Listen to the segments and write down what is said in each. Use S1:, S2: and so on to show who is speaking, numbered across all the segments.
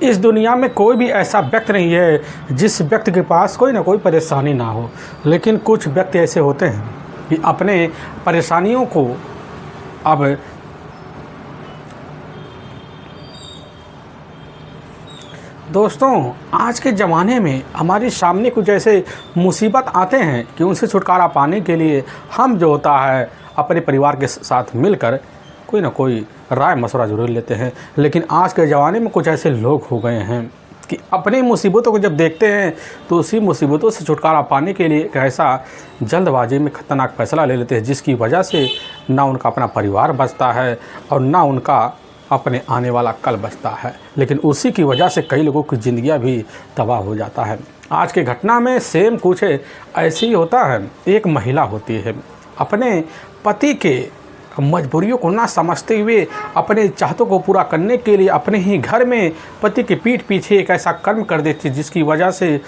S1: इस दुनिया में कोई भी ऐसा व्यक्ति नहीं है जिस व्यक्ति के पास कोई ना कोई परेशानी ना हो, लेकिन कुछ व्यक्ति ऐसे होते हैं कि अपने परेशानियों को अब दोस्तों आज के ज़माने में हमारे सामने कुछ ऐसे मुसीबत आते हैं कि उनसे छुटकारा पाने के लिए हम जो होता है अपने परिवार के साथ मिलकर कोई ना कोई राय मशवरा ज़रूर लेते हैं। लेकिन आज के ज़माने में कुछ ऐसे लोग हो गए हैं कि अपनी मुसीबतों को जब देखते हैं तो उसी मुसीबतों से छुटकारा पाने के लिए एक ऐसा जल्दबाजी में ख़तरनाक फैसला ले लेते हैं जिसकी वजह से ना उनका अपना परिवार बचता है और ना उनका अपने आने वाला कल बचता है, लेकिन उसी की वजह से कई लोगों की ज़िंदगियां भी तबाह हो जाता है। आज के घटना में सेम कुछ ऐसे ही होता है। एक महिला होती है, अपने पति के मजबूरियों को ना समझते हुए अपने चाहतों को पूरा करने के लिए अपने ही घर में पति के पीठ पीछे एक ऐसा कर्म कर देती है जिसकी वजह से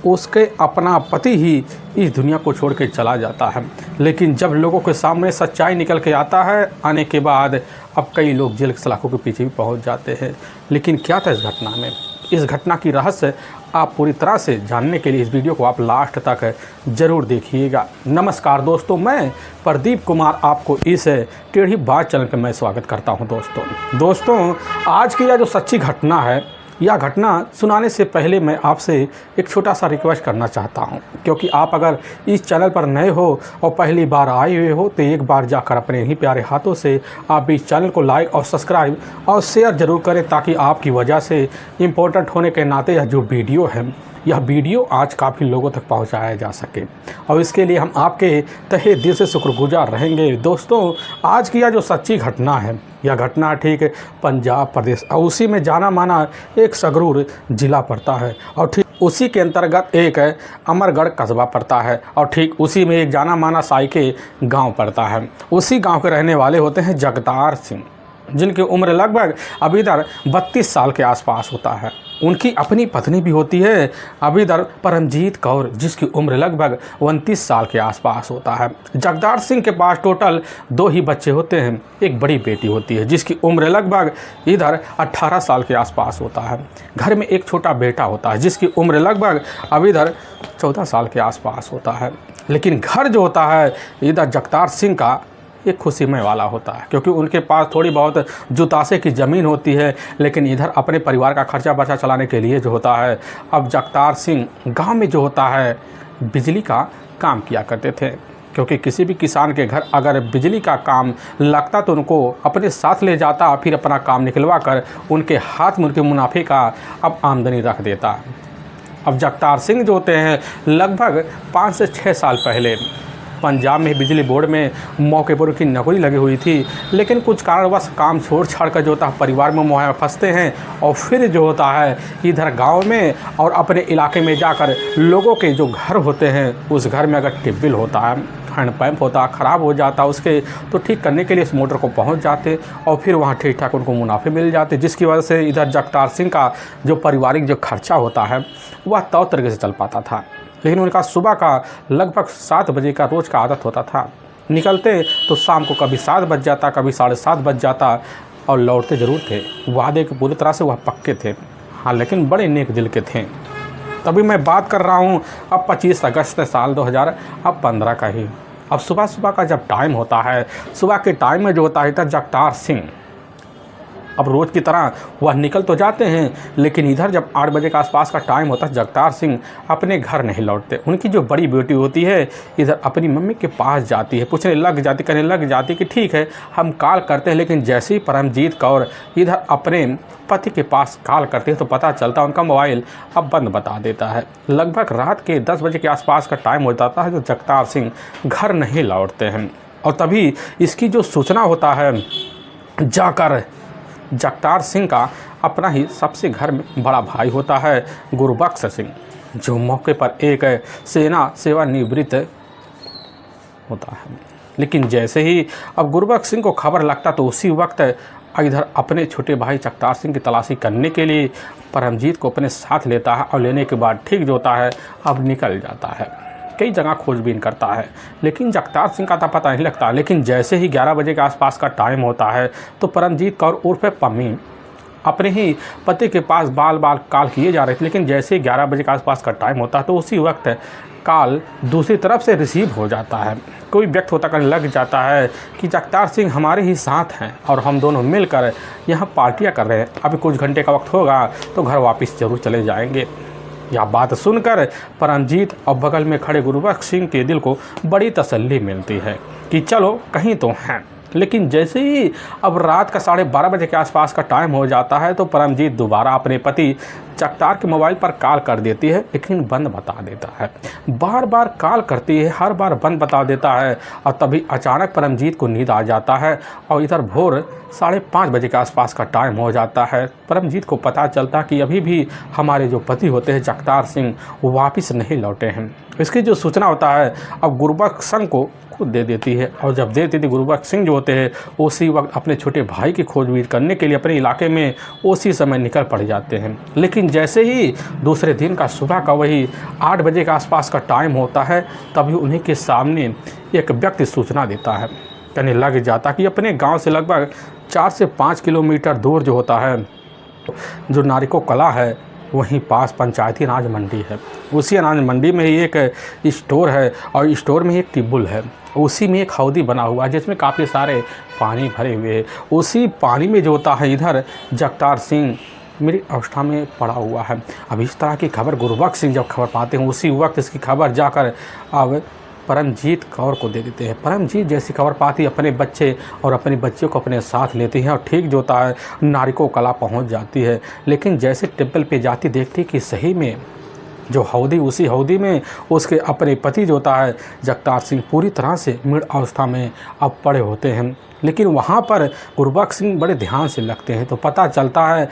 S1: उसके अपना पति ही इस दुनिया को छोड़ के चला जाता है। लेकिन जब लोगों के सामने सच्चाई निकल के आता है, आने के बाद अब कई लोग जेल के सलाखों के पीछे भी पहुंच जाते हैं। लेकिन क्या था इस घटना में? इस घटना की रहस्य आप पूरी तरह से जानने के लिए इस वीडियो को आप लास्ट तक ज़रूर देखिएगा। नमस्कार दोस्तों, मैं प्रदीप कुमार आपको इस टेढ़ी बात चैनल पर मैं स्वागत करता हूं। दोस्तों आज की यह जो सच्ची घटना है, यह घटना सुनाने से पहले मैं आपसे एक छोटा सा रिक्वेस्ट करना चाहता हूं, क्योंकि आप अगर इस चैनल पर नए हो और पहली बार आए हुए हो तो एक बार जाकर अपने ही प्यारे हाथों से आप इस चैनल को लाइक और सब्सक्राइब और शेयर ज़रूर करें, ताकि आपकी वजह से इम्पोर्टेंट होने के नाते यह जो वीडियो है यह वीडियो आज काफ़ी लोगों तक पहुंचाया जा सके, और इसके लिए हम आपके तहे दिल से शुक्रगुजार रहेंगे। दोस्तों आज की यह जो सच्ची घटना है, यह घटना ठीक पंजाब प्रदेश और उसी में जाना माना एक संगरूर ज़िला पड़ता है, और ठीक उसी के अंतर्गत एक अमरगढ़ कस्बा पड़ता है, और ठीक उसी में एक जाना माना साई के गाँव पड़ता है। उसी गाँव के रहने वाले होते हैं जगतार सिंह, जिनकी उम्र लगभग अभी इधर 32 साल के आसपास होता है। उनकी अपनी पत्नी भी होती है अभी इधर परमजीत कौर, जिसकी उम्र लगभग 29 साल के आसपास होता है। जगदार सिंह के पास टोटल 2 ही बच्चे होते हैं। एक बड़ी बेटी होती है जिसकी उम्र लगभग इधर 18 साल के आसपास होता है। घर में एक छोटा बेटा होता है जिसकी उम्र लगभग अभी इधर 14 साल के आसपास होता है। लेकिन घर जो होता है इधर जगतार सिंह का एक खुशीमय वाला होता है, क्योंकि उनके पास थोड़ी बहुत जुतासे की ज़मीन होती है। लेकिन इधर अपने परिवार का खर्चा बर्चा चलाने के लिए जो होता है, अब जगतार सिंह गांव में जो होता है बिजली का काम किया करते थे, क्योंकि किसी भी किसान के घर अगर बिजली का काम लगता तो उनको अपने साथ ले जाता, फिर अपना काम निकलवा कर उनके हाथ में उनके मुनाफे का अब आमदनी रख देता। अब जगतार सिंह जो होते हैं लगभग 5 से 6 साल पहले पंजाब में बिजली बोर्ड में मौके पर उनकी नौकरी लगी हुई थी, लेकिन कुछ कारणवश काम छोड़ छाड़ कर जो होता है परिवार में मोह फंसते हैं, और फिर जो होता है इधर गांव में और अपने इलाके में जाकर लोगों के जो घर होते हैं उस घर में अगर ट्यूबवेल होता है, हैंडपम्प होता है, ख़राब हो जाता है उसके, तो ठीक करने के लिए इस मोटर को पहुँच जाते और फिर वहाँ ठीक ठाक उनको मुनाफे मिल जाते, जिसकी वजह से इधर जगतार सिंह का जो पारिवारिक जो खर्चा होता है वह तौर तरीके से चल पाता था। लेकिन उनका सुबह का लगभग 7 बजे का रोज़ का आदत होता था। निकलते तो शाम को कभी 7 बज जाता, कभी 7:30 बज जाता, और लौटते ज़रूर थे। वादे के पूरी तरह से वह पक्के थे, हाँ, लेकिन बड़े नेक दिल के थे। तभी मैं बात कर रहा हूँ अब 25 अगस्त साल 2015 का ही। अब सुबह का जब टाइम होता है, सुबह के टाइम में जो होता है जगतार सिंह अब रोज़ की तरह वह निकल तो जाते हैं, लेकिन इधर जब 8 बजे के आसपास का टाइम होता है जगतार सिंह अपने घर नहीं लौटते। उनकी जो बड़ी बेटी होती है इधर अपनी मम्मी के पास जाती है, पूछने लग जाती, कहने लग जाती कि ठीक है हम कॉल करते हैं। लेकिन जैसे ही परमजीत कौर इधर अपने पति के पास कॉल करती है तो पता चलता उनका मोबाइल अब बंद बता देता है। लगभग रात के 10 बजे के आसपास का टाइम हो जाता है तो जगतार सिंह घर नहीं लौटते हैं, और तभी इसकी जो सूचना होता है जाकर जगतार सिंह का अपना ही सबसे घर में बड़ा भाई होता है गुरबख्श सिंह, जो मौके पर एक सेना सेवानिवृत्त होता है। लेकिन जैसे ही अब गुरबख्श सिंह को खबर लगता तो उसी वक्त इधर अपने छोटे भाई जगतार सिंह की तलाशी करने के लिए परमजीत को अपने साथ लेता है, और लेने के बाद ठीक जो होता है अब निकल जाता है। कई जगह खोजबीन करता है, लेकिन जगतार सिंह का तो पता नहीं लगता। लेकिन जैसे ही 11 बजे के आसपास का टाइम होता है तो परमजीत कौर उर्फ पम्मी अपने ही पति के पास बाल बाल कॉल किए जा रहे थे, लेकिन जैसे 11 बजे के आसपास का टाइम होता है तो उसी वक्त कॉल दूसरी तरफ से रिसीव हो जाता है। कोई व्यक्ति होता करने लग जाता है कि जगतार सिंह हमारे ही साथ हैं और हम दोनों मिलकर यहाँ पार्टियाँ कर रहे हैं, अभी कुछ घंटे का वक्त होगा तो घर वापस ज़रूर चले जाएंगे। यह बात सुनकर परमजीत और बगल में खड़े गुरबख्श सिंह के दिल को बड़ी तसल्ली मिलती है कि चलो कहीं तो हैं। लेकिन जैसे ही अब रात का 12:30 बजे के आसपास का टाइम हो जाता है तो परमजीत दोबारा अपने पति जगतार के मोबाइल पर कॉल कर देती है, लेकिन बंद बता देता है। बार बार कॉल करती है, हर बार बंद बता देता है और तभी अचानक परमजीत को नींद आ जाता है और इधर भोर 5:30 बजे के आसपास का टाइम हो जाता है। परमजीत को पता चलता कि अभी भी हमारे जो पति होते हैं जगतार सिंह वो वापस नहीं लौटे हैं। इसकी जो सूचना होता है अब गुरबख्श सिंह को खुद दे देती है और जब दे देती गुरबख्श सिंह जो होते हैं उसी वक्त अपने छोटे भाई की खोजबीन करने के लिए अपने इलाके में उसी समय निकल पड़ जाते हैं। लेकिन जैसे ही दूसरे दिन का सुबह का वही 8 बजे के आसपास का टाइम होता है तभी उन्हीं के सामने एक व्यक्ति सूचना देता है, कहने लग जाता कि अपने गांव से लगभग 4 से 5 किलोमीटर दूर जो होता है जो नारिको कला है वहीं पास पंचायती अनाज मंडी है। उसी अनाज मंडी में ही एक स्टोर है और स्टोर में एक टिब्बल है, उसी में एक हौदी बना हुआ है जिसमें काफ़ी सारे पानी भरे हुए हैं। उसी पानी में जो होता है इधर जगतार सिंह मेरी अवस्था में पड़ा हुआ है। अब इस तरह की खबर गुरबख्श सिंह जब खबर पाते हैं उसी वक्त इसकी खबर जाकर अब परमजीत कौर को दे देते हैं। परमजीत जैसी खबर पाती अपने बच्चे और अपनी बच्चियों को अपने साथ लेती है और ठीक जो होता है नारिको कला पहुंच जाती है। लेकिन जैसे टेम्पल पे जाती देखती कि सही में जो हौदी उसी हौदी में उसके अपने पति जो होता है जगतार सिंह पूरी तरह से मृत अवस्था में अब पड़े होते हैं। लेकिन वहाँ पर गुरबख्श सिंह बड़े ध्यान से लगते हैं तो पता चलता है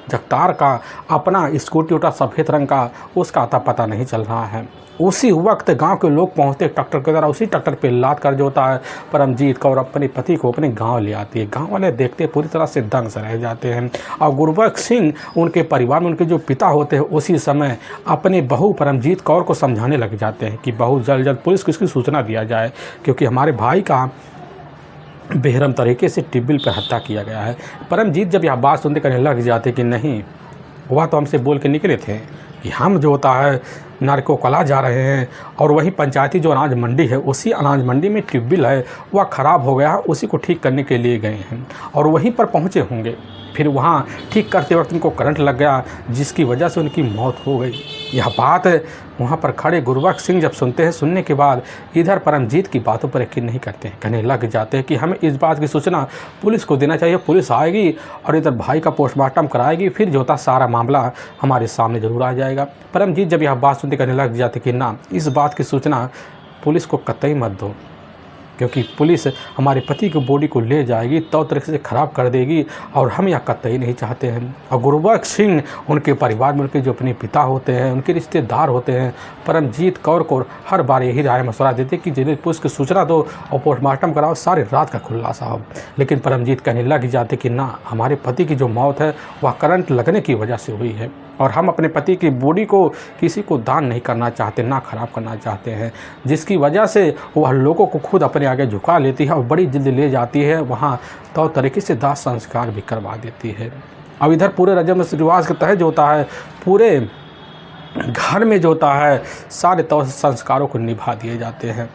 S1: जगतार का अपना स्कूटी उठा सफ़ेद रंग का उसका आता पता नहीं चल रहा है। उसी वक्त गांव के लोग पहुंचते ट्रैक्टर के द्वारा उसी ट्रैक्टर पे लाद कर जो होता है परमजीत कौर अपने पति को अपने गांव ले आती है। गांव वाले देखते पूरी तरह से दंग से रह जाते हैं और गुरबख्श सिंह उनके परिवार में उनके जो पिता होते हैं उसी समय अपने बहू परमजीत कौर को समझाने लग जाते हैं कि बहू जल्द जल्द पुलिस को इसकी सूचना दिया जाए क्योंकि हमारे भाई का बेहरम तरीके से टिब्बल पर हत्या किया गया है। परमजीत जब यह बात सुनते कहने लग जाते कि नहीं, वह तो हमसे बोल के निकले थे कि हम जो होता है नारिको कला जा रहे हैं और वही पंचायती जो अनाज मंडी है उसी अनाज मंडी में ट्यूबवेल है वह ख़राब हो गया, उसी को ठीक करने के लिए गए हैं और वहीं पर पहुँचे होंगे। फिर वहाँ ठीक करते वक्त उनको करंट लग गया जिसकी वजह से उनकी मौत हो गई। यह बात वहाँ पर खड़े गुरबख्श सिंह जब सुनते हैं, सुनने के बाद इधर परमजीत की बातों पर यकीन नहीं करते हैं, कहने लग जाते हैं कि हमें इस बात की सूचना पुलिस को देना चाहिए, पुलिस आएगी और इधर भाई का पोस्टमार्टम कराएगी, फिर जो होता सारा मामला हमारे सामने ज़रूर आ जाएगा। परमजीत जब यह बात सुनते कहने लग जाते कि ना, इस बात की सूचना पुलिस को कतई मत दो क्योंकि पुलिस हमारे पति की बॉडी को ले जाएगी तो तरीके से ख़राब कर देगी और हम यह कतई नहीं चाहते हैं। और गुरबख्श सिंह उनके परिवार में उनके जो अपने पिता होते हैं, उनके रिश्तेदार होते हैं, परमजीत कौर को हर बार यही राय मशवरा देते कि जिन्हें पुलिस की सूचना दो और पोस्टमार्टम कराओ, सारी रात का खुलासा हो। लेकिन परमजीत कहने लग जाते कि ना, हमारे पति की जो मौत है वह करंट लगने की वजह से हुई है और हम अपने पति की बॉडी को किसी को दान नहीं करना चाहते, ना ख़राब करना चाहते हैं, जिसकी वजह से वह लोगों को खुद अपने आगे झुका लेती है और बड़ी जल्दी ले जाती है वहाँ तो तरीके से दाह संस्कार भी करवा देती है। अब इधर पूरे रस्म रिवाज के तहत जो होता है पूरे घर में जो होता है सारे तौर से संस्कारों को निभा दिए जाते हैं।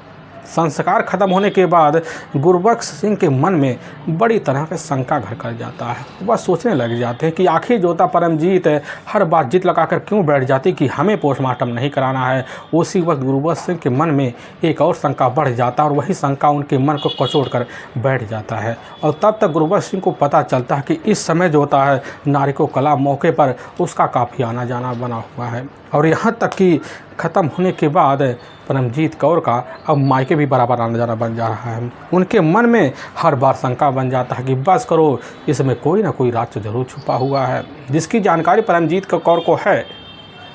S1: संस्कार खत्म होने के बाद गुरबख्श सिंह के मन में बड़ी तरह का शंका घर कर जाता है। वह सोचने लग जाते हैं कि आखिर जो होता परमजीत हर बार जिद लगाकर क्यों बैठ जाती कि हमें पोस्टमार्टम नहीं कराना है। उसी वक्त गुरबख्श सिंह के मन में एक और शंका बढ़ जाता है और वही शंका उनके मन को कचोड़ कर बैठ जाता है। और तब तक गुरबख्श सिंह को पता चलता है कि इस समय जो होता है नारिको कला मौके पर उसका काफ़ी आना जाना बना हुआ है और यहाँ तक कि ख़त्म होने के बाद परमजीत कौर का अब मायके भी बराबर आना जाना बन जा रहा है। उनके मन में हर बार शंका बन जाता है कि बस करो, इसमें कोई ना कोई राज ज़रूर छुपा हुआ है जिसकी जानकारी परमजीत कौर को है,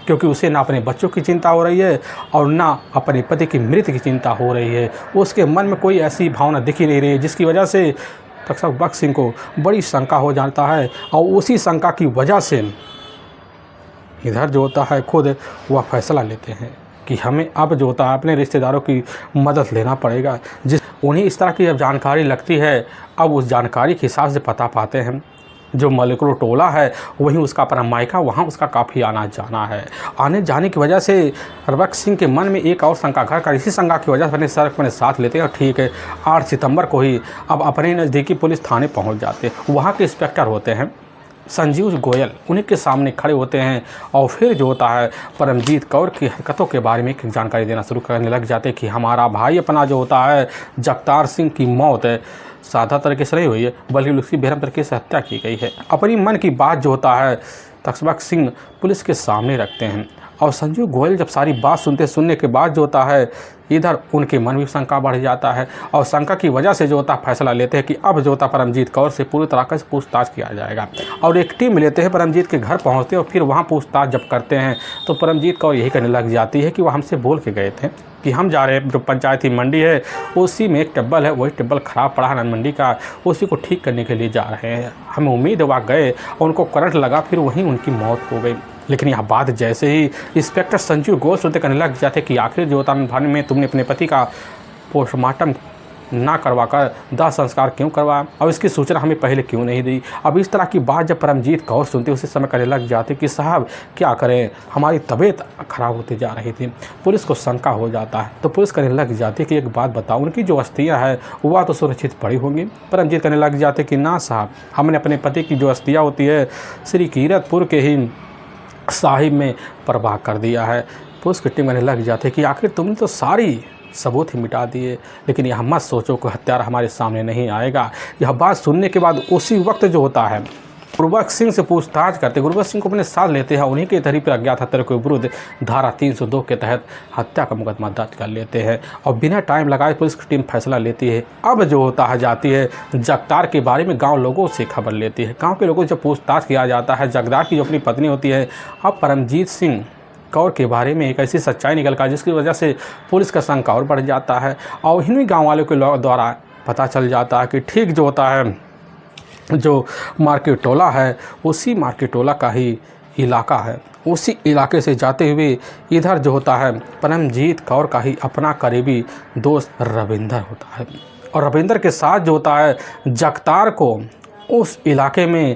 S1: क्योंकि उसे ना अपने बच्चों की चिंता हो रही है और ना अपने पति की मृत्यु की चिंता हो रही है। उसके मन में कोई ऐसी भावना दिख ही नहीं रही है जिसकी वजह से गुरबख्श सिंह को बड़ी शंका हो जाता है और उसी शंका की वजह से इधर जो होता है खुद वह फैसला लेते हैं कि हमें अब जो होता है अपने रिश्तेदारों की मदद लेना पड़ेगा। जिस उन्हें इस तरह की जब जानकारी लगती है, अब उस जानकारी के हिसाब से पता पाते हैं जो मलिकुल टोला है वहीं उसका अपना मायका, वहाँ उसका काफ़ी आना जाना है। आने जाने की वजह से रवक सिंह के मन में एक और शंका घर का, इसी शंका की वजह से अपने सर अपने साथ लेते हैं और ठीक है 8 सितंबर को ही अब अपने नज़दीकी पुलिस थाने पहुँच जाते हैं। वहाँ के इंस्पेक्टर होते हैं संजीव गोयल, उन्हीं के सामने खड़े होते हैं और फिर जो होता है परमजीत कौर की हरकतों के बारे में एक जानकारी देना शुरू करने लग जाते हैं कि हमारा भाई अपना जो होता है जगतार सिंह की मौत है सादा तरीके से नहीं हुई है बल्कि उसकी बेरहम तरीके से हत्या की गई है। अपनी मन की बात जो होता है तख्तबख्श सिंह पुलिस के सामने रखते हैं और संजीव गोयल जब सारी बात सुनने के बाद जो होता है इधर उनके मन में शंका बढ़ जाता है और शंका की वजह से जो होता है फैसला लेते हैं कि अब जो होता है परमजीत कौर से पूरी तरह से पूछताछ किया जाएगा और एक टीम लेते हैं, परमजीत के घर पहुंचते हैं और फिर वहां पूछताछ जब करते हैं तो परमजीत कौर यही कहने लग जाती है कि वो हमसे बोल के गए थे कि हम जा रहे हैं जो पंचायती मंडी है उसी में एक टेबल है, वही टेबल ख़राब पड़ा है मंडी का, उसी को ठीक करने के लिए जा रहे हैं। हमें उम्मीद है वहाँ गए और उनको करंट लगा, फिर वहीं उनकी मौत हो गई। लेकिन यह बात जैसे ही इंस्पेक्टर संजीव गोयल सुनते करने लग जाते कि आखिर जो होता में तुमने अपने पति का पोस्टमार्टम ना करवा कर दाह संस्कार क्यों करवाया और इसकी सूचना हमें पहले क्यों नहीं दी। अब इस तरह की बात जब परमजीत कौर सुनते उसी समय करने लग जाते कि साहब क्या करें, हमारी तबीयत ख़राब होती जा रही थी। पुलिस को शंका हो जाता है तो पुलिस करने लग जाती कि एक बात बताओ, उनकी जो अस्थियाँ है वह तो सुरक्षित पड़ी होंगी। परमजीत करने लग जाते कि ना साहब, हमने अपने पति की जो अस्थियाँ होती है श्री कीरतपुर के ही साहिब में प्रवाह कर दिया है। पुलिस की टीम करने लग जाते कि आखिर तुमने तो सारी सबूत ही मिटा दिए, लेकिन यह मत सोचो कि हत्यारा हमारे सामने नहीं आएगा। यह बात सुनने के बाद उसी वक्त जो होता है गुरबख्श सिंह से पूछताछ करते, गुरबख्श सिंह को अपने साथ लेते हैं, उन्हीं के तरीके पर अज्ञात हत्या के विरुद्ध धारा 302 के तहत हत्या का मुकदमा दर्ज कर लेते हैं और बिना टाइम लगाए पुलिस की टीम फैसला लेती है। अब जो होता है जाती है जगतार के बारे में गाँव लोगों से खबर लेती है। गाँव के लोगों से जब पूछताछ किया जाता है जगतार की जो अपनी पत्नी होती है अब परमजीत सिंह कौर के बारे में एक ऐसी सच्चाई निकल कर जिसकी वजह से पुलिस का शंका और बढ़ जाता है और इन्हीं गांव वालों के द्वारा पता चल जाता है कि ठीक जो होता है जो मार्केट टोला है उसी मार्केट टोला का ही इलाका है। उसी इलाके से जाते हुए इधर जो होता है परमजीत कौर का ही अपना करीबी दोस्त रविंदर होता है और रविंदर के साथ जो होता है जगतार को उस इलाके में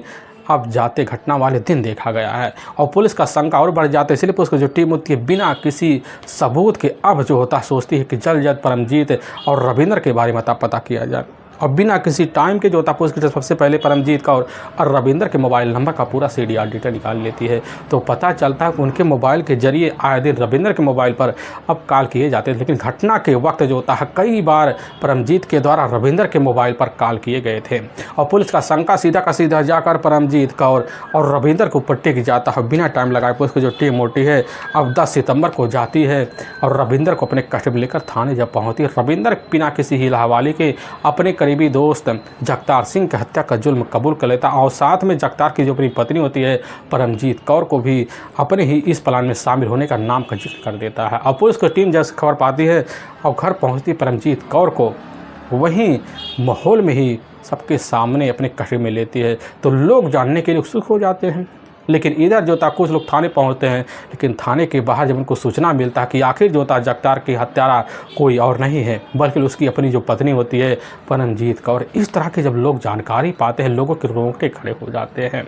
S1: अब जाते घटना वाले दिन देखा गया है और पुलिस का शंका और बढ़ जाता है। इसलिए पुलिस की जो टीम होती है बिना किसी सबूत के अब जो होता है सोचती है कि जल्द परमजीत और रविंदर के बारे में पता किया जाए और बिना किसी टाइम के जो होता है पुलिस की सबसे पहले परमजीत का और रविंदर के मोबाइल नंबर का पूरा CDR डेटा निकाल लेती है। तो पता चलता है कि उनके मोबाइल के जरिए आए दिन रविंदर के मोबाइल पर अब कॉल किए जाते हैं, लेकिन घटना के वक्त जो होता है कई बार परमजीत के द्वारा रविंदर के मोबाइल पर कॉल किए गए थे और पुलिस का शंका सीधा का सीधा जाकर परमजीत कौर और रविंदर को ऊपर टिक जाता है। बिना टाइम लगाए पुलिस की जो टीम होती है अब 10 सितंबर को जाती है और रविंदर को अपने कस्टडी में लेकर थाने जब पहुँचती है रविंदर बिना किसी हिला हवाले के अपने करीबी दोस्त जगतार सिंह की हत्या का जुल्म कबूल कर लेता और साथ में जगतार की जो अपनी पत्नी होती है परमजीत कौर को भी अपने ही इस प्लान में शामिल होने का नाम का जिक्र कर देता है। और पुलिस की टीम जैसे खबर पाती है और घर पहुंचती परमजीत कौर को वहीं माहौल में ही सबके सामने अपने कस्टडी में लेती है तो लोग जानने के लिए उत्सुक हो जाते हैं। लेकिन इधर जो था कुछ लोग थाने पहुंचते हैं, लेकिन थाने के बाहर जब उनको सूचना मिलता है कि आखिर जो था जगतार की हत्यारा कोई और नहीं है बल्कि उसकी अपनी जो पत्नी होती है परमजीत कौर। इस तरह के जब लोग जानकारी पाते हैं लोगों के रोंगटे खड़े हो जाते हैं।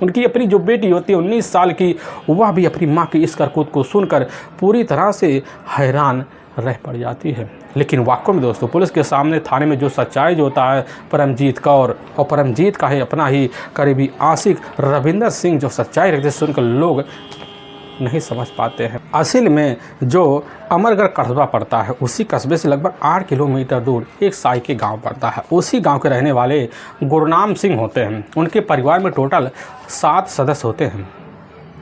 S1: उनकी अपनी जो बेटी होती है 19 साल की, वह भी अपनी माँ की इस करतूत को सुनकर पूरी तरह से हैरान रह पड़ जाती है। लेकिन वाकई में दोस्तों पुलिस के सामने थाने में जो सच्चाई जो होता है परमजीत कौर और परमजीत का है अपना ही करीबी आशिक रविंदर सिंह जो सच्चाई रखते सुनकर लोग नहीं समझ पाते हैं। असल में जो अमरगढ़ कस्बा पड़ता है उसी कस्बे से लगभग 8 किलोमीटर दूर एक साई के गांव पड़ता है। उसी गांव के रहने वाले गुरनाम सिंह होते हैं। उनके परिवार में टोटल 7 सदस्य होते हैं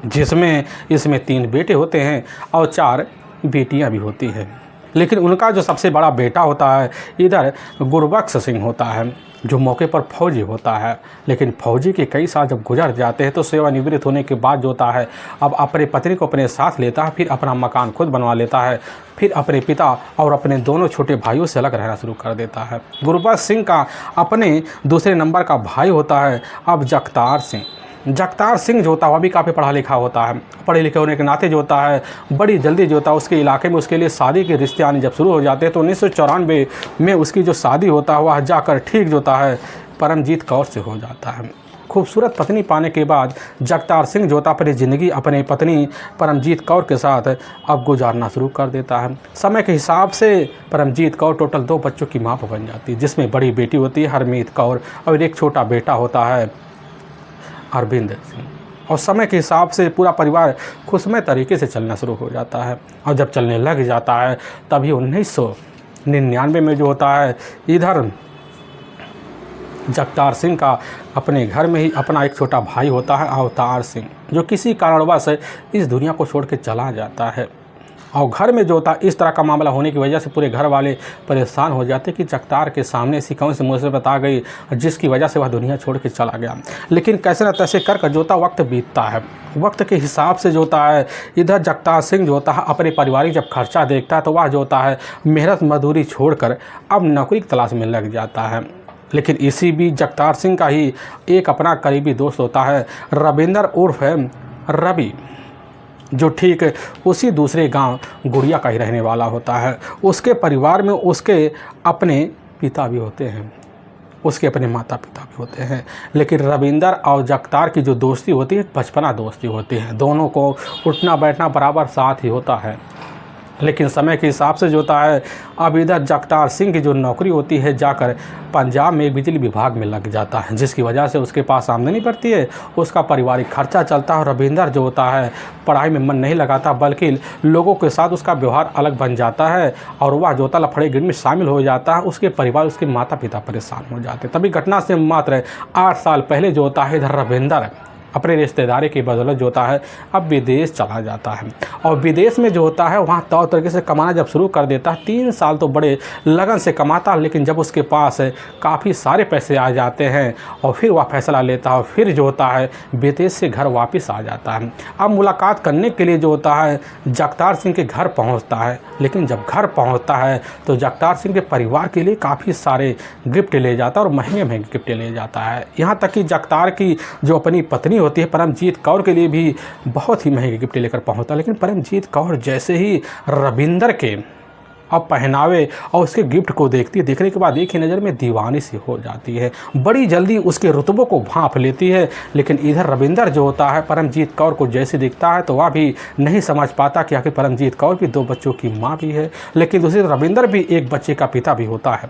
S1: जिसमें इसमें 3 बेटे होते हैं और 4 बेटियां भी होती हैं। लेकिन उनका जो सबसे बड़ा बेटा होता है इधर गुरबख्श सिंह होता है जो मौके पर फौजी होता है। लेकिन फौजी के कई साल जब गुजर जाते हैं तो सेवानिवृत्त होने के बाद जो होता है अब अपने पत्नी को अपने साथ लेता है, फिर अपना मकान खुद बनवा लेता है, फिर अपने पिता और अपने दोनों छोटे भाइयों से अलग रहना शुरू कर देता है। गुरबख्श सिंह का अपने दूसरे नंबर का भाई होता है अब जगतार सिंह। जगतार सिंह जो होता है वह भी काफ़ी पढ़ा लिखा होता है। पढ़े लिखे होने के नाते जो होता है बड़ी जल्दी जो होता है उसके इलाके में उसके लिए शादी के रिश्ते आने जब शुरू हो जाते हैं तो 1994 में उसकी जो शादी होता है वह जाकर ठीक जो होता है परमजीत कौर से हो जाता है। खूबसूरत पत्नी पाने के बाद जगतार सिंह जो होता अपनी ज़िंदगी अपने पत्नी परमजीत कौर के साथ अब गुजारना शुरू कर देता है। समय के हिसाब से परमजीत कौर टोटल 2 बच्चों की माँ बन जाती है, जिसमें बड़ी बेटी होती है हरमीत कौर और एक छोटा बेटा होता है अरविंद सिंह। और समय के हिसाब से पूरा परिवार खुशमय तरीके से चलना शुरू हो जाता है। और जब चलने लग जाता है तभी 1999 में जो होता है इधर जगतार सिंह का अपने घर में ही अपना एक छोटा भाई होता है अवतार सिंह, जो किसी कारणवश इस दुनिया को छोड़ के चला जाता है। और घर में जो होता है इस तरह का मामला होने की वजह से पूरे घर वाले परेशान हो जाते कि जगतार के सामने ऐसी कौन सी मुसीबत आ गई जिसकी वजह से वह दुनिया छोड़ के चला गया। लेकिन कैसे न तैसे कर जो होता वक्त बीतता है। वक्त के हिसाब से जो होता है इधर जगतार सिंह जो होता है अपने पारिवारिक जब खर्चा देखता है तो वह जो होता है मेहनत मजदूरी छोड़कर अब नौकरी की तलाश में लग जाता है। लेकिन इसी बीच जगतार सिंह का ही एक अपना करीबी दोस्त होता है रविंदर उर्फ रवि, जो ठीक उसी दूसरे गांव गुड़िया का ही रहने वाला होता है। उसके परिवार में उसके अपने पिता भी होते हैं, उसके अपने माता पिता भी होते हैं। लेकिन रविंदर और जगतार की जो दोस्ती होती है बचपना दोस्ती होती है, दोनों को उठना बैठना बराबर साथ ही होता है। लेकिन समय के हिसाब से जो होता है अब इधर जगतार सिंह की जो नौकरी होती है जाकर पंजाब में एक बिजली विभाग में लग जाता है, जिसकी वजह से उसके पास आमदनी बढ़ती है, उसका पारिवारिक खर्चा चलता है। और रविंदर जो होता है पढ़ाई में मन नहीं लगाता बल्कि लोगों के साथ उसका व्यवहार अलग बन जाता है और वह जो होता लफड़े गिर में शामिल हो जाता है। उसके परिवार उसके माता पिता परेशान हो जाते। तभी घटना से मात्र 8 साल पहले जो होता है इधर रविंदर अपने रिश्तेदारी की बदौलत जो होता है अब विदेश चला जाता है। और विदेश में जो होता है वहाँ तौर तरीके से कमाना जब शुरू कर देता है 3 साल तो बड़े लगन से कमाता है। लेकिन जब उसके पास काफ़ी सारे पैसे आ जाते हैं और फिर वह फैसला लेता है और फिर जो होता है विदेश से घर वापस आ जाता है। अब मुलाकात करने के लिए जो होता है जगतार सिंह के घर पहुँचता है। लेकिन जब घर पहुँचता है तो जगतार सिंह के परिवार के लिए काफ़ी सारे गिफ्ट ले जाता है और महंगे महंगे गिफ्ट ले जाता है। यहाँ तक कि जगतार की जो अपनी पत्नी होती है परमजीत कौर के लिए भी बहुत ही महंगे गिफ्ट लेकर पहुंचता। लेकिन परमजीत कौर जैसे ही रविंदर के अब पहनावे और उसके गिफ्ट को देखती है, देखने के बाद एक ही नज़र में दीवानी सी हो जाती है, बड़ी जल्दी उसके रुतबों को भांप लेती है। लेकिन इधर रविंदर जो होता है परमजीत कौर को जैसे दिखता है तो वह भी नहीं समझ पाता कि आखिर परमजीत कौर भी 2 बच्चों की माँ भी है, लेकिन दूसरी रविंदर भी एक बच्चे का पिता भी होता है।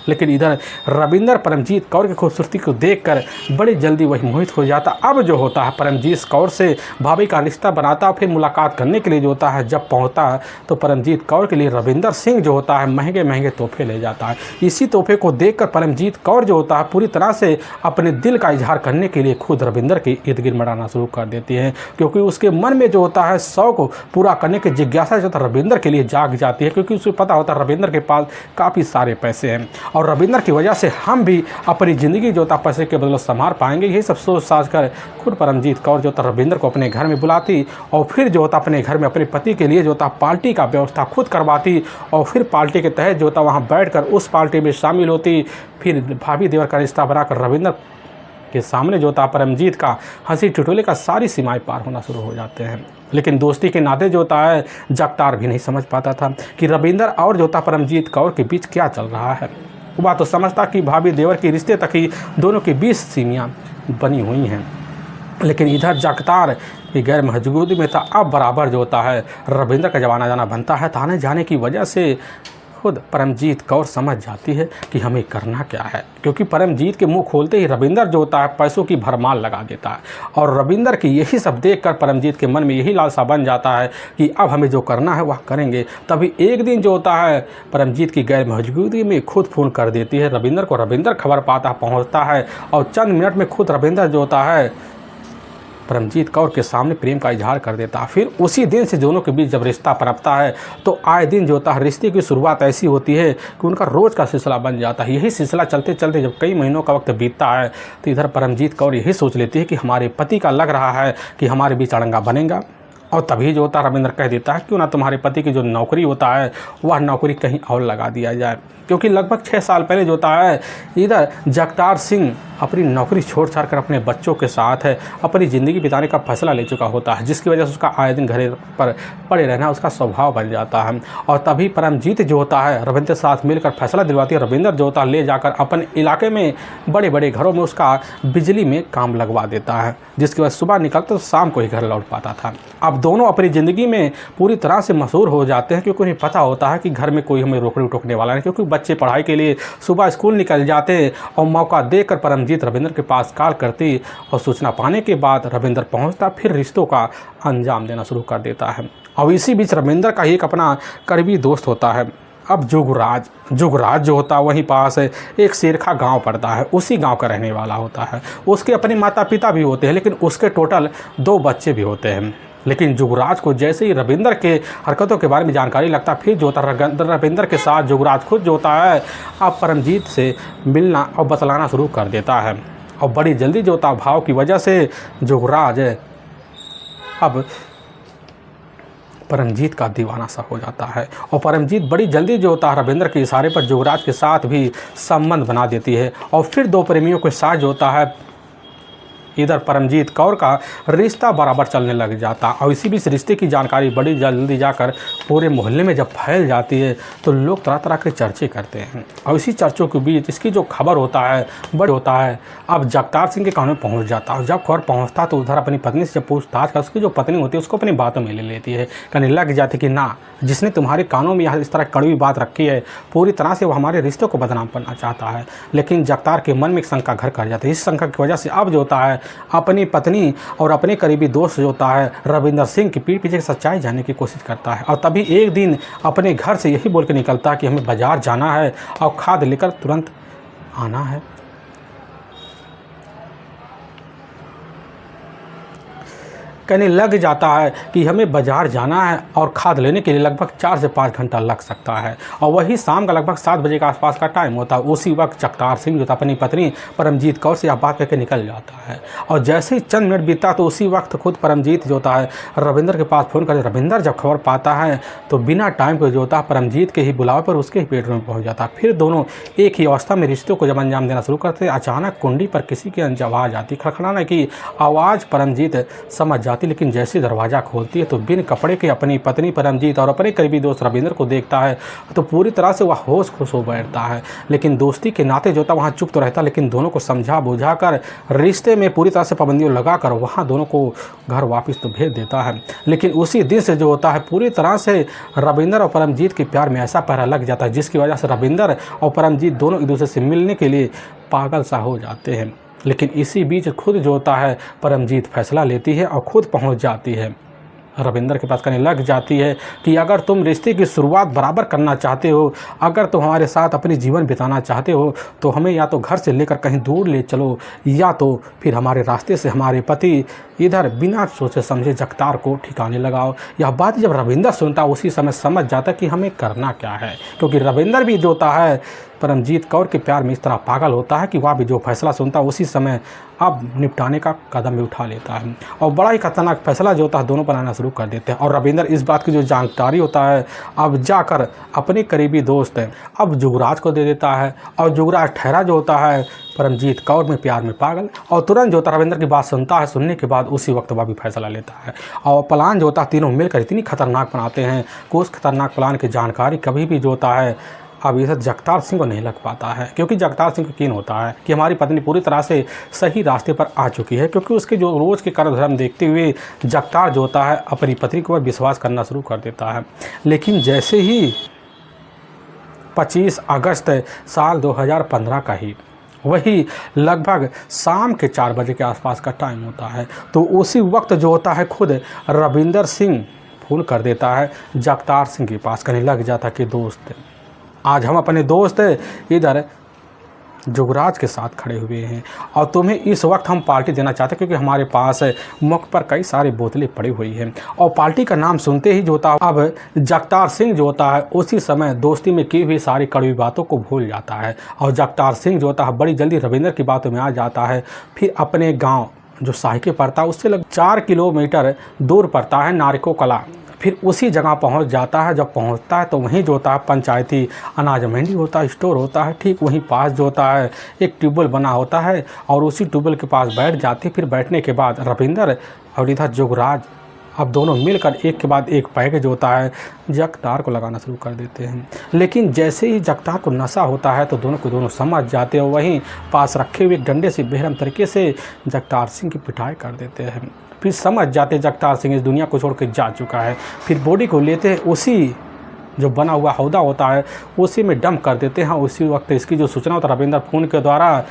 S1: लेकिन इधर रविंदर परमजीत कौर की खूबसूरती को देखकर बड़ी जल्दी वही मोहित हो जाता। अब जो होता है परमजीत कौर से भाभी का रिश्ता बनाता। फिर मुलाकात करने के लिए जो होता है जब पहुंचता है तो परमजीत कौर के लिए रविंदर सिंह जो होता है महंगे महंगे तोहफे ले जाता है। इसी तोहफे को देखकर परमजीत कौर जो होता है पूरी तरह से अपने दिल का इजहार करने के लिए खुद रविंदर के इर्द गिर्द मनाना शुरू कर देती है, क्योंकि उसके मन में जो होता है शौक को पूरा करने की जिज्ञासा जो होता है रविंदर के लिए जाग जाती है, क्योंकि उसे पता होता है रविंदर के पास काफ़ी सारे पैसे हैं और रविंदर की वजह से हम भी अपनी ज़िंदगी जो होता पैसे के बदले संभाल पाएंगे। यही सब सोच साझ कर खुद परमजीत कौर जो होता रविंदर को अपने घर में बुलाती और फिर जो होता अपने घर में अपने पति के लिए जो होता पार्टी का व्यवस्था खुद करवाती और फिर पार्टी के तहत जो होता वहाँ बैठकर उस पार्टी में शामिल होती। फिर भाभी देवर का रिश्ता बनाकर रविंदर के सामने जो होता परमजीत का हंसी ठिठोले का सारी सीमाएं पार होना शुरू हो जाते हैं। लेकिन दोस्ती के नाते जो होता है जगतार भी नहीं समझ पाता था कि रविंदर और जो होता परमजीत कौर के बीच क्या चल रहा है। वह तो समझता कि भाभी देवर के रिश्ते तक ही दोनों के बीच सीमियाँ बनी हुई हैं। लेकिन इधर जगतार की गैर मौजूदगी में था अब बराबर जो होता है रविंदर का जवाना जाना बनता है। ताने जाने की वजह से खुद परमजीत कौर समझ जाती है कि हमें करना क्या है, क्योंकि परमजीत के मुंह खोलते ही रविंदर जो होता है पैसों की भरमार लगा देता है। और रविंदर की यही सब देखकर परमजीत के मन में यही लालसा बन जाता है कि अब हमें जो करना है वह करेंगे। तभी एक दिन जो होता है परमजीत की गैर मौजूदगी में खुद फ़ोन कर देती है रविंदर को। रविंदर खबर पाता पहुँचता है और चंद मिनट में खुद रविंदर जो होता है परमजीत कौर के सामने प्रेम का इजहार कर देता। फिर उसी दिन से दोनों के बीच जब रिश्ता पनपता है तो आए दिन जो होता है रिश्ते की शुरुआत ऐसी होती है कि उनका रोज़ का सिलसिला बन जाता है। यही सिलसिला चलते चलते जब कई महीनों का वक्त बीतता है तो इधर परमजीत कौर यही सोच लेती है कि हमारे पति का लग रहा है कि हमारे बीच अड़ंगा बनेगा और तभी जो होता है रविंद्र कह देता है क्यों ना तुम्हारे पति की जो नौकरी होता है वह नौकरी कहीं और लगा दिया जाए, क्योंकि लगभग 6 साल पहले जो होता है इधर जगतार सिंह अपनी नौकरी छोड़ छाड़ कर अपने बच्चों के साथ है अपनी ज़िंदगी बिताने का फैसला ले चुका होता है, जिसकी वजह से उसका आए दिन घर पर पड़े रहना उसका स्वभाव बन जाता है। और तभी परमजीत जो होता है रविंद्र के साथ मिलकर फैसला दिलवाती है। रविंद्र जो होता है ले जाकर अपने इलाके में बड़े बड़े घरों में उसका बिजली में काम लगवा देता है, जिसकी वजह से सुबह निकलता तो शाम को ही घर लौट पाता था। अब दोनों अपनी ज़िंदगी में पूरी तरह से मशहूर हो जाते हैं, क्योंकि उन्हें पता होता है कि घर में कोई हमें रोकने टोकने वाला नहीं, क्योंकि बच्चे पढ़ाई के लिए सुबह स्कूल निकल जाते और मौका देकर परमजीत रविंद्र के पास कॉल करती और सूचना पाने के बाद रविंद्र पहुंचता, फिर रिश्तों का अंजाम देना शुरू कर देता है। और इसी बीच रविंद्र का ही एक अपना करीबी दोस्त होता है, अब जुगराज जो होता है वहीं पास है एक शेरखा गांव पड़ता है, उसी गांव का रहने वाला होता है। उसके अपने माता पिता भी होते हैं, लेकिन उसके टोटल 2 बच्चे भी होते हैं। लेकिन जुगराज को जैसे ही रविंद्र के हरकतों के बारे में जानकारी लगता फिर जो होता रविंद्र के साथ जुगराज खुद जो होता है अब परमजीत से मिलना और बतलाना शुरू कर देता है। और बड़ी जल्दी जो होता भाव की वजह से जुगराज अब परमजीत का दीवाना सा हो जाता है और परमजीत बड़ी जल्दी जो होता है रविंद्र के इशारे पर जुगराज के साथ भी संबंध बना देती है। और फिर 2 प्रेमियों के साथ जो होता है इधर परमजीत कौर का रिश्ता बराबर चलने लग जाता। और इसी बीच रिश्ते की जानकारी बड़ी जल्दी जाकर पूरे मोहल्ले में जब फैल जाती है तो लोग तरह तरह के चर्चे करते हैं। और इसी चर्चों के बीच इसकी जो खबर होता है बड़ी होता है अब जगतार सिंह के कान में पहुंच जाता है। जब खबर पहुंचता तो उधर अपनी पत्नी से जब पूछताछ कर उसकी जो पत्नी होती है उसको अपनी बातों में ले लेती है, कहने लग जाती कि ना, जिसने तुम्हारे कानों में इस तरह कड़वी बात रखी है पूरी तरह से वो हमारे रिश्तों को बदनाम करना चाहता है। लेकिन जगतार के मन में एक शंका घर कर जाती है। इस शंका की वजह से अब जो होता है अपनी पत्नी और अपने करीबी दोस्त जो होता है रविंद्र सिंह की पीठ पीछे सच्चाई जानने की कोशिश करता है। और तभी एक दिन अपने घर से यही बोल के निकलता है कि हमें बाजार जाना है और खाद लेकर तुरंत आना है। कहने लग जाता है कि हमें बाजार जाना है और खाद लेने के लिए लगभग 4 से 5 घंटा लग सकता है। और वही शाम का लगभग 7 बजे के आसपास का टाइम होता है। उसी वक्त जगतार सिंह जो था अपनी पत्नी परमजीत कौर से यह बात करके निकल जाता है। और जैसे ही चंद मिनट बीता तो उसी वक्त खुद परमजीत जो होता है रविंद्र के पास फ़ोन करते। रविंद्र जब खबर पाता है तो बिना टाइम को जो होता है परमजीत के ही बुलावे पर उसके ही बेडरूम में पहुँच जाता है। फिर दोनों एक ही अवस्था में रिश्तों को जब अंजाम देना शुरू करते अचानक कुंडी पर किसी की आवाज़ आती, खड़खड़ाने की आवाज़ परमजीत समझ जाती। लेकिन जैसे दरवाज़ा खोलती है तो बिन कपड़े के अपनी पत्नी परमजीत और अपने करीबी दोस्त रविंद्र को देखता है तो पूरी तरह से वह होश खुश हो बैठता है। लेकिन दोस्ती के नाते जो था वहाँ चुप तो रहता, लेकिन दोनों को समझा बुझा कर रिश्ते में पूरी तरह से पाबंदियों लगाकर वहाँ दोनों को घर वापस तो भेज देता है। लेकिन उसी दिन से जो होता है पूरी तरह से रविंद्र और परमजीत के प्यार में ऐसा पहरा लग जाता है जिसकी वजह से रविंद्र और परमजीत दोनों एक दूसरे से मिलने के लिए पागल सा हो जाते हैं। लेकिन इसी बीच खुद जो होता है परमजीत फैसला लेती है और खुद पहुंच जाती है रविंद्र के पास, कहने लग जाती है कि अगर तुम रिश्ते की शुरुआत बराबर करना चाहते हो, अगर तुम हमारे साथ अपनी जीवन बिताना चाहते हो तो हमें या तो घर से लेकर कहीं दूर ले चलो या तो फिर हमारे रास्ते से हमारे पति इधर बिना सोचे समझे जगतार को ठिकाने लगाओ। यह बात जब रविंद्र सुनता उसी समय समझ जाता कि हमें करना क्या है, क्योंकि रविंद्र भी जो होता है परमजीत कौर के प्यार में इस तरह पागल होता है कि वह भी जो फैसला सुनता उसी समय अब निपटाने का कदम भी उठा लेता है। और बड़ा ही खतरनाक फैसला जो होता है दोनों बनाना शुरू कर देते हैं। और रविंद्र इस बात की जो जानकारी होता है अब जाकर अपने करीबी दोस्त है अब जुगराज को दे देता है। और जुगराज ठहरा जो होता है परमजीत कौर में प्यार में पागल, और तुरंत जो होता है रविंद्र की बात सुनता है। सुनने के बाद उसी वक्त वह भी फैसला लेता है। और प्लान जो होता है तीनों मिलकर इतनी खतरनाक बनाते हैं कि उस खतरनाक प्लान की जानकारी कभी भी जो होता है अब इधर जगतार सिंह को नहीं लग पाता है, क्योंकि जगतार सिंह को यकीन होता है कि हमारी पत्नी पूरी तरह से सही रास्ते पर आ चुकी है, क्योंकि उसके जो रोज़ के कर्म धर्म देखते हुए जगतार जो होता है अपनी पत्नी को विश्वास करना शुरू कर देता है। लेकिन जैसे ही 25 अगस्त साल 2015 का ही वही लगभग शाम के 4 बजे के आसपास का टाइम होता है तो उसी वक्त जो होता है खुद रविंद्र सिंह फ़ोन कर देता है जगतार सिंह के पास, कहने लग जाता कि दोस्त आज हम अपने दोस्त इधर जुगराज के साथ खड़े हुए हैं और तुम्हें इस वक्त हम पार्टी देना चाहते हैं, क्योंकि हमारे पास मुख पर कई सारी बोतलें पड़ी हुई हैं। और पार्टी का नाम सुनते ही जो होता है अब जगतार सिंह जो होता है उसी समय दोस्ती में की हुई सारी कड़वी बातों को भूल जाता है। और जगतार सिंह जो होता है बड़ी जल्दी रविंद्र की बातों में आ जाता है। फिर अपने गाँव जो साहिके पड़ता है उससे लगभग 4 किलोमीटर दूर पड़ता है नारिको कला। फिर उसी जगह पहुंच जाता है। जब पहुंचता है तो वहीं जो होता है पंचायती अनाज मंडी होता है, स्टोर होता है। ठीक वहीं पास जो होता है एक ट्यूबवेल बना होता है और उसी ट्यूबवेल के पास बैठ जाते। फिर बैठने के बाद रविंदर और इधर जोगराज अब दोनों मिलकर एक के बाद एक पैक जो होता है जगतार को लगाना शुरू कर देते हैं। लेकिन जैसे ही जगतार को नशा होता है तो दोनों को दोनों समझ जाते हैं। वहीं पास रखे हुए डंडे से बेरहम तरीके से जगतार सिंह की पिटाई कर देते हैं। फिर समझ जाते जगतार सिंह इस दुनिया को छोड़ के जा चुका है। फिर बॉडी को लेते हैं, उसी जो बना हुआ हौदा होता है उसी में डंप कर देते हैं। उसी वक्त इसकी जो सूचना होता है रविंदर फ़ोन के द्वारा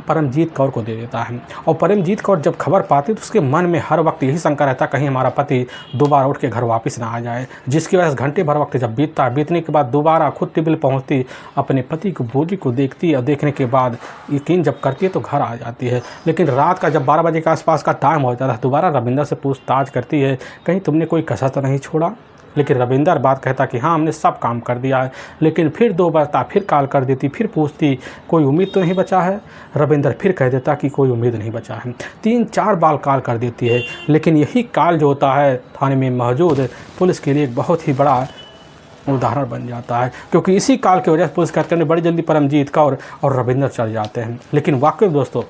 S1: परमजीत कौर को दे देता है। और परमजीत कौर जब खबर पाती तो उसके मन में हर वक्त यही शंका रहता कहीं हमारा पति दोबारा उठ के घर वापस ना आ जाए, जिसकी वजह से घंटे भर वक्त जब बीतता है, बीतने के बाद दोबारा खुद टिबिल पहुंचती, अपने पति को बॉडी को देखती और देखने के बाद यकीन जब करती है तो घर आ जाती है। लेकिन रात का जब 12 बजे के आसपास का टाइम हो जाता है दोबारा रविंदर से पूछताछ करती है कहीं तुमने कोई कसर तो नहीं छोड़ा। लेकिन रविंदर बात कहता कि हाँ हमने सब काम कर दिया है। लेकिन फिर 2 बजता, फिर कॉल कर देती, फिर पूछती कोई उम्मीद तो नहीं बचा है। रविंदर फिर कह देता कि कोई उम्मीद नहीं बचा है। 3-4 बार कॉल कर देती है। लेकिन यही कॉल जो होता है थाने में मौजूद पुलिस के लिए एक बहुत ही बड़ा उदाहरण बन जाता है, क्योंकि इसी कॉल की वजह से पुलिस कहते हैं बड़ी जल्दी परमजीत कौर और रविंदर चल जाते हैं। लेकिन वाकई दोस्तों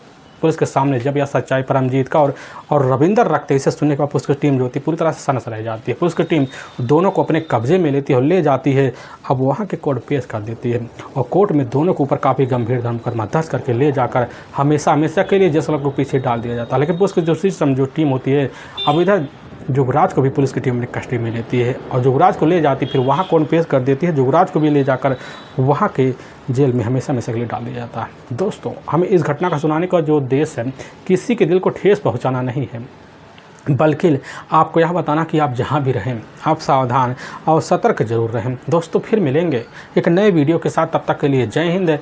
S1: पुलिस के सामने जब यह सच्चाई परमजीत कौर और रविंदर रखते इसे सुनने के बाद पुलिस की टीम जो होती है पूरी तरह से सनस रह जाती है। पुलिस की टीम दोनों को अपने कब्जे में लेती है और ले जाती है। अब वहाँ के कोर्ट पेश कर देती है और कोर्ट में दोनों के ऊपर काफ़ी गंभीर मुकदमा दर्ज करके ले जाकर हमेशा हमेशा के लिए जेल को पीछे डाल दिया जाता है। लेकिन पुलिस की जो टीम होती है अब इधर जुगराज को भी पुलिस की टीम ने कस्टडी में लेती है और जुगराज को ले जाती, फिर वहाँ कोर्ट पेश कर देती है। जुगराज को भी ले जाकर वहाँ के जेल में हमेशा हमेशा के लिए डाल दिया जाता है। दोस्तों हमें इस घटना का सुनाने का जो उद्देश्य है किसी के दिल को ठेस पहुँचाना नहीं है, बल्कि आपको यह बताना कि आप जहाँ भी रहें आप सावधान और सतर्क जरूर रहें। दोस्तों फिर मिलेंगे एक नए वीडियो के साथ, तब तक के लिए जय हिंद।